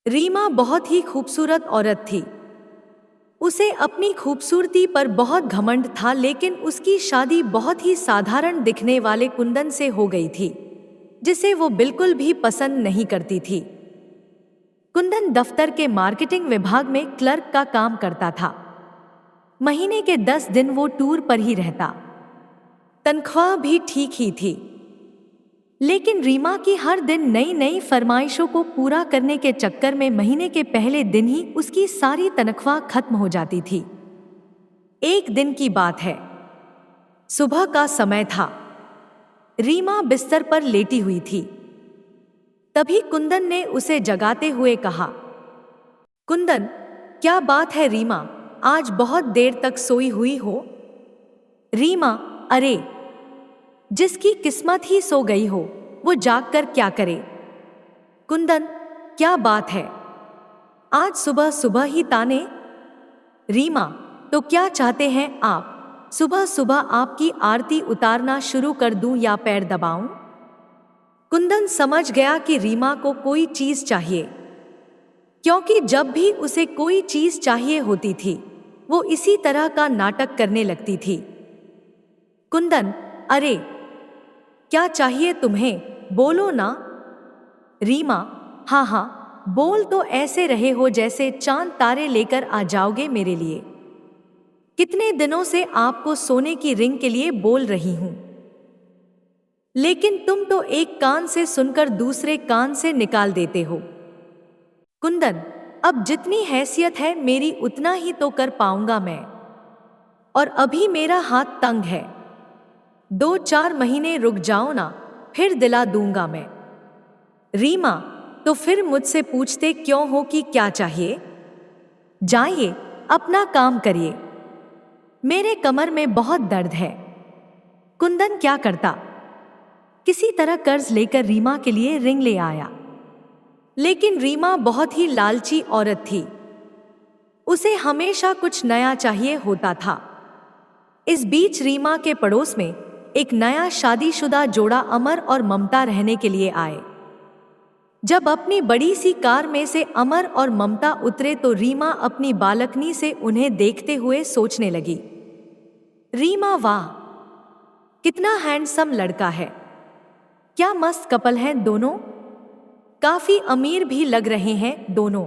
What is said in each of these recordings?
रीमा बहुत ही खूबसूरत औरत थी। उसे अपनी खूबसूरती पर बहुत घमंड था, लेकिन उसकी शादी बहुत ही साधारण दिखने वाले कुंदन से हो गई थी, जिसे वो बिल्कुल भी पसंद नहीं करती थी। कुंदन दफ्तर के मार्केटिंग विभाग में क्लर्क का काम करता था। महीने के 10 दिन वो टूर पर ही रहता। तनख्वाह भी ठीक ही थी, लेकिन रीमा की हर दिन नई नई फरमाइशों को पूरा करने के चक्कर में महीने के पहले दिन ही उसकी सारी तनख्वाह खत्म हो जाती थी। एक दिन की बात है, सुबह का समय था। रीमा बिस्तर पर लेटी हुई थी। तभी कुंदन ने उसे जगाते हुए कहा, कुंदन, क्या बात है रीमा, आज बहुत देर तक सोई हुई हो? रीमा, अरे, जिसकी किस्मत ही सो गई हो वो जागकर क्या करे? कुंदन, क्या बात है, आज सुबह सुबह ही ताने? रीमा, तो क्या चाहते हैं आप? सुबह सुबह आपकी आरती उतारना शुरू कर दूं या पैर दबाऊं? कुंदन समझ गया कि रीमा को कोई चीज चाहिए, क्योंकि जब भी उसे कोई चीज चाहिए होती थी वो इसी तरह का नाटक करने लगती थी। कुंदन, अरे, क्या चाहिए तुम्हें, बोलो ना। रीमा, हाँ हाँ, बोल तो ऐसे रहे हो जैसे चांद तारे लेकर आ जाओगे मेरे लिए। कितने दिनों से आपको सोने की रिंग के लिए बोल रही हूं, लेकिन तुम तो एक कान से सुनकर दूसरे कान से निकाल देते हो। कुंदन, अब जितनी हैसियत है मेरी उतना ही तो कर पाऊंगा मैं, और अभी मेरा हाथ तंग है। 2-4 महीने रुक जाओ ना, फिर दिला दूंगा मैं। रीमा, तो फिर मुझसे पूछते क्यों हो कि क्या चाहिए? जाइए, अपना काम करिए, मेरे कमर में बहुत दर्द है। कुंदन क्या करता, किसी तरह कर्ज लेकर रीमा के लिए रिंग ले आया। लेकिन रीमा बहुत ही लालची औरत थी, उसे हमेशा कुछ नया चाहिए होता था। इस बीच रीमा के पड़ोस में एक नया शादीशुदा जोड़ा अमर और ममता रहने के लिए आए। जब अपनी बड़ी सी कार में से अमर और ममता उतरे तो रीमा अपनी बालकनी से उन्हें देखते हुए सोचने लगी, रीमा, वाह, कितना हैंडसम लड़का है, क्या मस्त कपल हैं दोनों, काफी अमीर भी लग रहे हैं दोनों,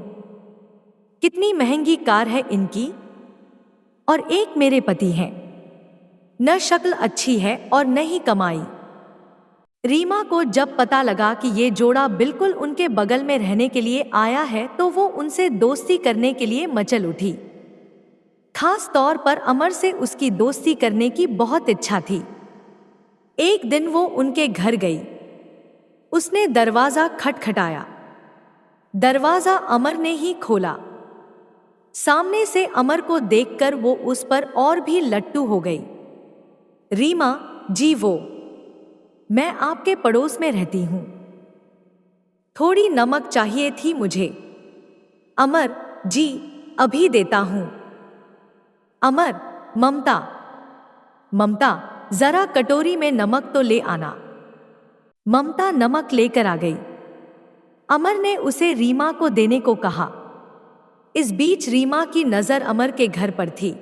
कितनी महंगी कार है इनकी, और एक मेरे पति हैं, न शक्ल अच्छी है और न ही कमाई। रीमा को जब पता लगा कि ये जोड़ा बिल्कुल उनके बगल में रहने के लिए आया है तो वो उनसे दोस्ती करने के लिए मचल उठी। खास तौर पर अमर से उसकी दोस्ती करने की बहुत इच्छा थी। एक दिन वो उनके घर गई। उसने दरवाजा खटखटाया। दरवाजा अमर ने ही खोला। सामने से अमर को देखकर वो उस पर और भी लट्टू हो गई। रीमा जी, वो मैं आपके पड़ोस में रहती हूं, थोड़ी नमक चाहिए थी मुझे। अमर जी, अभी देता हूं। अमर, ममता, ममता, जरा कटोरी में नमक तो ले आना। ममता नमक लेकर आ गई। अमर ने उसे रीमा को देने को कहा। इस बीच रीमा की नजर अमर के घर पर थी।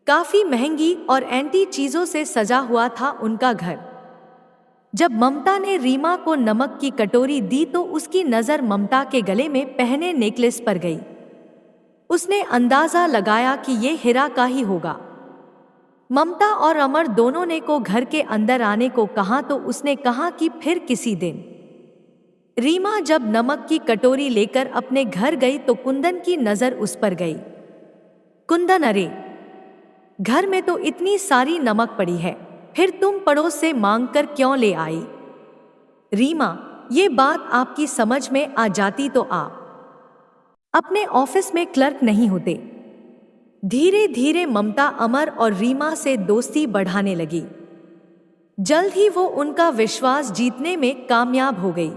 काफी महंगी और एंटी चीजों से सजा हुआ था उनका घर। जब ममता ने रीमा को नमक की कटोरी दी तो उसकी नजर ममता के गले में पहने नेकलेस पर गई। उसने अंदाजा लगाया कि ये हीरा का ही होगा। ममता और अमर दोनों ने को घर के अंदर आने को कहा तो उसने कहा कि फिर किसी दिन। रीमा जब नमक की कटोरी लेकर अपने घर गई तो कुंदन की नजर उस पर गई। कुंदन, अरे, घर में तो इतनी सारी नमक पड़ी है, फिर तुम पड़ोस से मांगकर क्यों ले आई? रीमा, ये बात आपकी समझ में आ जाती तो आप अपने ऑफिस में क्लर्क नहीं होते। धीरे धीरे ममता अमर और रीमा से दोस्ती बढ़ाने लगी। जल्द ही वो उनका विश्वास जीतने में कामयाब हो गई।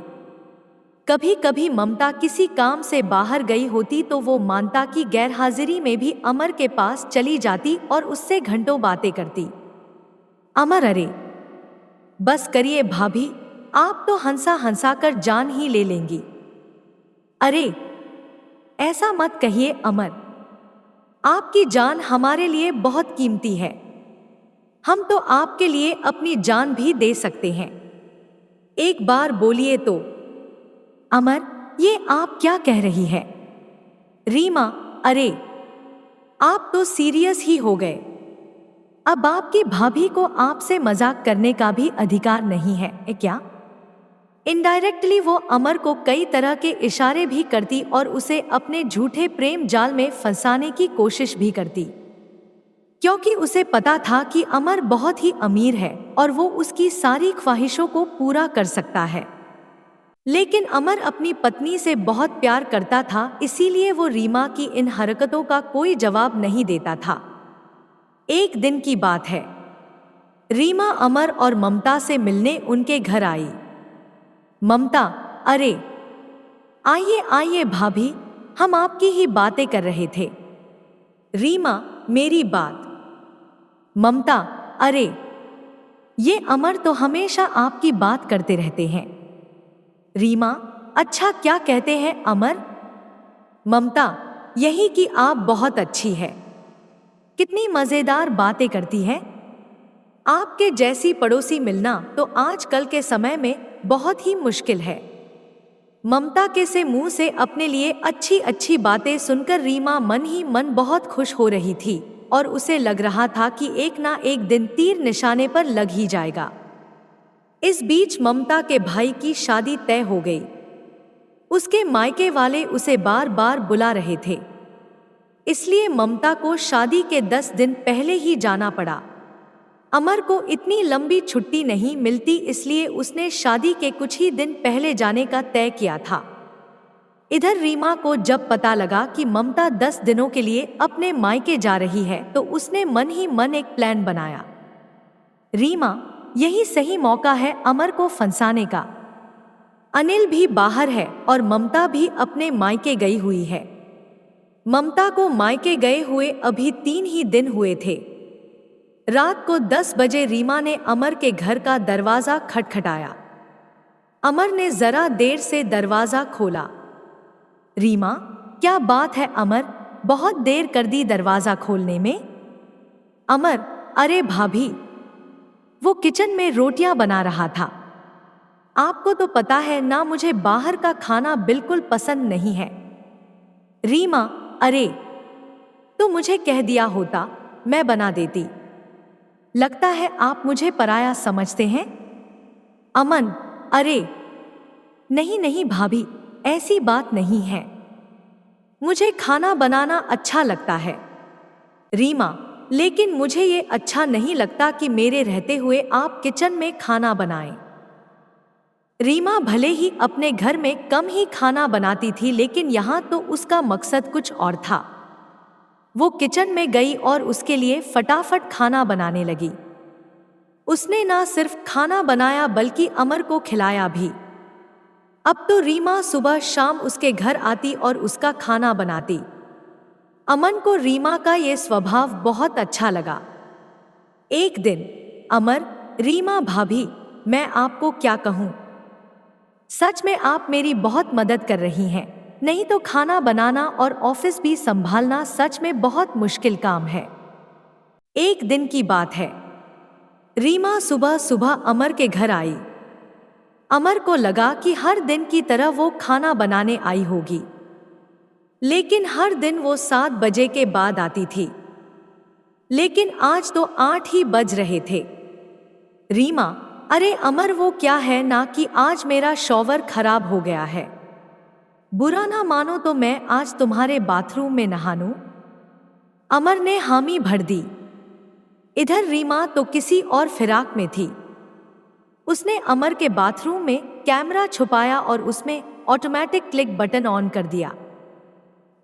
कभी कभी ममता किसी काम से बाहर गई होती तो वो मानता की गैरहाजिरी में भी अमर के पास चली जाती और उससे घंटों बातें करती। अमर, अरे, बस करिए भाभी, आप तो हंसा हंसा कर जान ही ले लेंगी। अरे, ऐसा मत कहिए अमर। आपकी जान हमारे लिए बहुत कीमती है। हम तो आपके लिए अपनी जान भी दे सकते हैं। एक बार बोलिए तो। अमर, ये आप क्या कह रही है? रीमा, अरे, आप तो सीरियस ही हो गए। अब आपकी भाभी को आपसे मजाक करने का भी अधिकार नहीं है क्या? इनडायरेक्टली वो अमर को कई तरह के इशारे भी करती और उसे अपने झूठे प्रेम जाल में फंसाने की कोशिश भी करती, क्योंकि उसे पता था कि अमर बहुत ही अमीर है और वो उसकी सारी ख्वाहिशों को पूरा कर सकता है। लेकिन अमर अपनी पत्नी से बहुत प्यार करता था, इसीलिए वो रीमा की इन हरकतों का कोई जवाब नहीं देता था। एक दिन की बात है। रीमा अमर और ममता से मिलने उनके घर आई। ममता, अरे, आइए आइए भाभी, हम आपकी ही बातें कर रहे थे। रीमा, मेरी बात। ममता, अरे, ये अमर तो हमेशा आपकी बात करते रहते हैं। रीमा, अच्छा, क्या कहते हैं अमर? ममता, यही कि आप बहुत अच्छी है। कितनी मजेदार बातें करती है। आपके जैसी पड़ोसी मिलना तो आजकल के समय में बहुत ही मुश्किल है। ममता के से मुंह से अपने लिए अच्छी अच्छी बातें सुनकर रीमा मन ही मन बहुत खुश हो रही थी और उसे लग रहा था कि एक ना एक दिन तीर निशाने पर लग ही जाएगा। इस बीच ममता के भाई की शादी तय हो गई। उसके मायके वाले उसे बार बार बुला रहे थे, इसलिए ममता को शादी के 10 दिन पहले ही जाना पड़ा। अमर को इतनी लंबी छुट्टी नहीं मिलती, इसलिए उसने शादी के कुछ ही दिन पहले जाने का तय किया था। इधर रीमा को जब पता लगा कि ममता 10 दिनों के लिए अपने मायके जा रही है तो उसने मन ही मन एक प्लान बनाया। रीमा, यही सही मौका है अमर को फंसाने का। अनिल भी बाहर है और ममता भी अपने मायके गई हुई है। ममता को मायके गए हुए अभी 3 ही दिन हुए थे। रात को 10 बजे रीमा ने अमर के घर का दरवाजा खटखटाया। अमर ने जरा देर से दरवाजा खोला। रीमा, क्या बात है अमर, बहुत देर कर दी दरवाजा खोलने में? अमर, अरे भाभी, वो किचन में रोटियां बना रहा था। आपको तो पता है ना, मुझे बाहर का खाना बिल्कुल पसंद नहीं है। रीमा, अरे, तो मुझे कह दिया होता, मैं बना देती। लगता है आप मुझे पराया समझते हैं। अमन, अरे, नहीं नहीं भाभी, ऐसी बात नहीं है। मुझे खाना बनाना अच्छा लगता है। रीमा, लेकिन मुझे ये अच्छा नहीं लगता कि मेरे रहते हुए आप किचन में खाना बनाएं। रीमा भले ही अपने घर में कम ही खाना बनाती थी, लेकिन यहाँ तो उसका मकसद कुछ और था। वो किचन में गई और उसके लिए फटाफट खाना बनाने लगी। उसने ना सिर्फ खाना बनाया बल्कि अमर को खिलाया भी। अब तो रीमा सुबह शाम उसके घर आती और उसका खाना बनाती। अमन को रीमा का ये स्वभाव बहुत अच्छा लगा। एक दिन, अमर, रीमा भाभी, मैं आपको क्या कहूँ, सच में आप मेरी बहुत मदद कर रही हैं। नहीं तो खाना बनाना और ऑफिस भी संभालना सच में बहुत मुश्किल काम है। एक दिन की बात है। रीमा सुबह सुबह अमर के घर आई। अमर को लगा कि हर दिन की तरह वो खाना बनाने आई होगी, लेकिन हर दिन वो 7 बजे के बाद आती थी। लेकिन आज तो 8 ही बज रहे थे। रीमा, अरे अमर, वो क्या है ना कि आज मेरा शॉवर खराब हो गया है। बुरा ना मानो तो मैं आज तुम्हारे बाथरूम में नहा लूं? अमर ने हामी भर दी। इधर रीमा तो किसी और फिराक में थी। उसने अमर के बाथरूम में कैमरा छुपाया और उसमें ऑटोमेटिक क्लिक बटन ऑन कर दिया।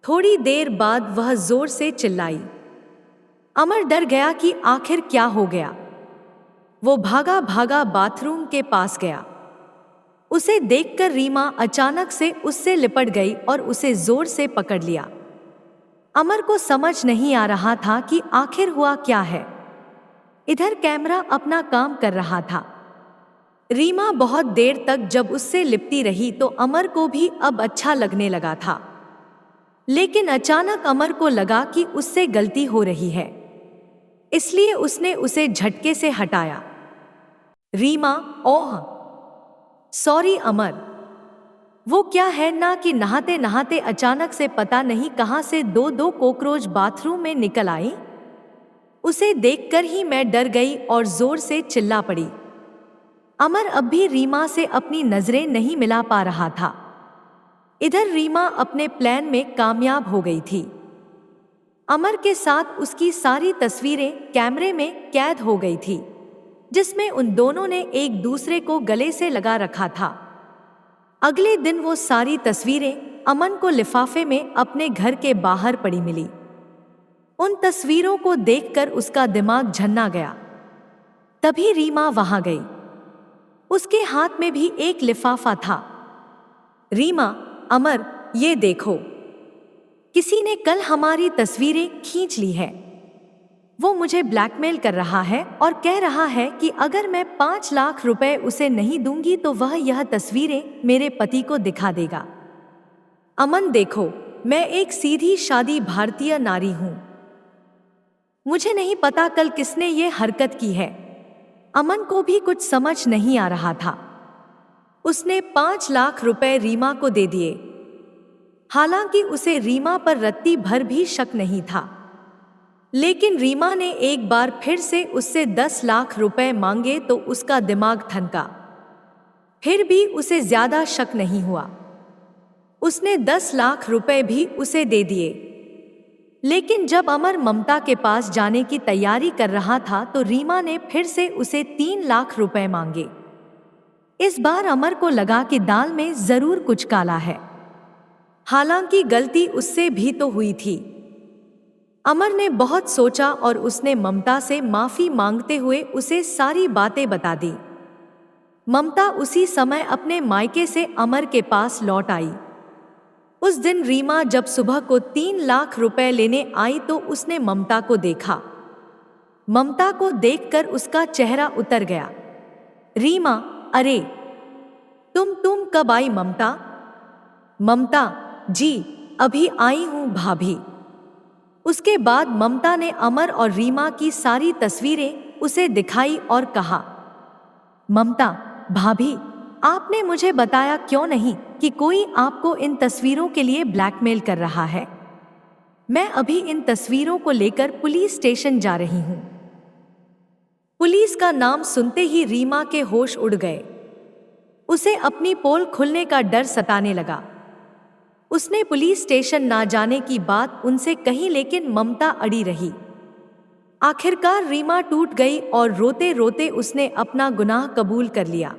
थोड़ी देर बाद वह जोर से चिल्लाई। अमर डर गया कि आखिर क्या हो गया। वो भागा भागा बाथरूम के पास गया। उसे देखकर रीमा अचानक से उससे लिपट गई और उसे जोर से पकड़ लिया। अमर को समझ नहीं आ रहा था कि आखिर हुआ क्या है। इधर कैमरा अपना काम कर रहा था। रीमा बहुत देर तक जब उससे लिपटी रही तो अमर को भी अब अच्छा लगने लगा था। लेकिन अचानक अमर को लगा कि उससे गलती हो रही है, इसलिए उसने उसे झटके से हटाया। रीमा, ओह सॉरी अमर। वो क्या है ना कि नहाते नहाते अचानक से पता नहीं कहां से दो कॉकरोच बाथरूम में निकल आई। उसे देखकर ही मैं डर गई और जोर से चिल्ला पड़ी। अमर अब भी रीमा से अपनी नजरें नहीं मिला पा रहा था। इधर रीमा अपने प्लान में कामयाब हो गई थी। अमर के साथ उसकी सारी तस्वीरें कैमरे में कैद हो गई थी, जिसमें उन दोनों ने एक दूसरे को गले से लगा रखा था। अगले दिन वो सारी तस्वीरें अमन को लिफाफे में अपने घर के बाहर पड़ी मिली। उन तस्वीरों को देखकर उसका दिमाग झन्ना गया। तभी रीमा वहां गई। उसके हाथ में भी एक लिफाफा था। रीमा, अमर, ये देखो, किसी ने कल हमारी तस्वीरें खींच ली है। वो मुझे ब्लैकमेल कर रहा है और कह रहा है कि अगर मैं 5 लाख रुपए उसे नहीं दूंगी तो वह यह तस्वीरें मेरे पति को दिखा देगा। अमन देखो, मैं एक सीधी शादी भारतीय नारी हूं। मुझे नहीं पता कल किसने ये हरकत की है। अमन को भी कुछ समझ नहीं आ रहा था। उसने 5 लाख रुपए रीमा को दे दिए। हालांकि उसे रीमा पर रत्ती भर भी शक नहीं था, लेकिन रीमा ने एक बार फिर से उससे 10 लाख रुपए मांगे तो उसका दिमाग ठनका। फिर भी उसे ज्यादा शक नहीं हुआ। उसने 10 लाख रुपए भी उसे दे दिए। लेकिन जब अमर ममता के पास जाने की तैयारी कर रहा था तो रीमा ने फिर से उसे 3 लाख रुपए मांगे। इस बार अमर को लगा कि दाल में जरूर कुछ काला है। हालांकि गलती उससे भी तो हुई थी। अमर ने बहुत सोचा और उसने ममता से माफी मांगते हुए उसे सारी बातें बता दी। ममता उसी समय अपने मायके से अमर के पास लौट आई। उस दिन रीमा जब सुबह को 3 लाख रुपए लेने आई तो उसने ममता को देखा। ममता को देखकर उसका चेहरा उतर गया। रीमा, अरे तुम कब आई ममता? ममता, जी अभी आई हूं भाभी। उसके बाद ममता ने अमर और रीमा की सारी तस्वीरें उसे दिखाई और कहा, ममता भाभी, आपने मुझे बताया क्यों नहीं कि कोई आपको इन तस्वीरों के लिए ब्लैकमेल कर रहा है? मैं अभी इन तस्वीरों को लेकर पुलिस स्टेशन जा रही हूं। पुलिस का नाम सुनते ही रीमा के होश उड़ गए। उसे अपनी पोल खुलने का डर सताने लगा। उसने पुलिस स्टेशन ना जाने की बात उनसे कही, लेकिन ममता अड़ी रही। आखिरकार रीमा टूट गई और रोते रोते उसने अपना गुनाह कबूल कर लिया।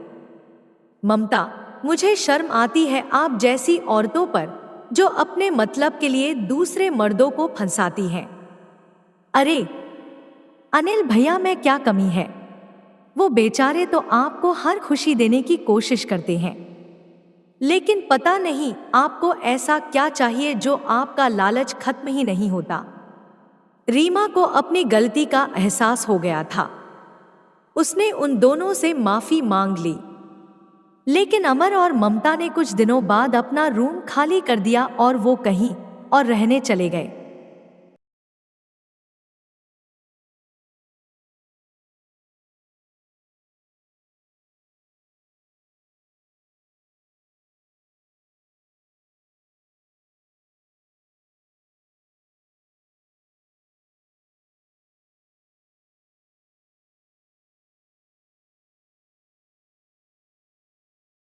ममता, मुझे शर्म आती है आप जैसी औरतों पर जो अपने मतलब के लिए दूसरे मर्दों को फंसाती हैं। अरे अनिल भैया में क्या कमी है? वो बेचारे तो आपको हर खुशी देने की कोशिश करते हैं, लेकिन पता नहीं आपको ऐसा क्या चाहिए जो आपका लालच खत्म ही नहीं होता। रीमा को अपनी गलती का एहसास हो गया था। उसने उन दोनों से माफी मांग ली। लेकिन अमर और ममता ने कुछ दिनों बाद अपना रूम खाली कर दिया और वो कहीं और रहने चले गए।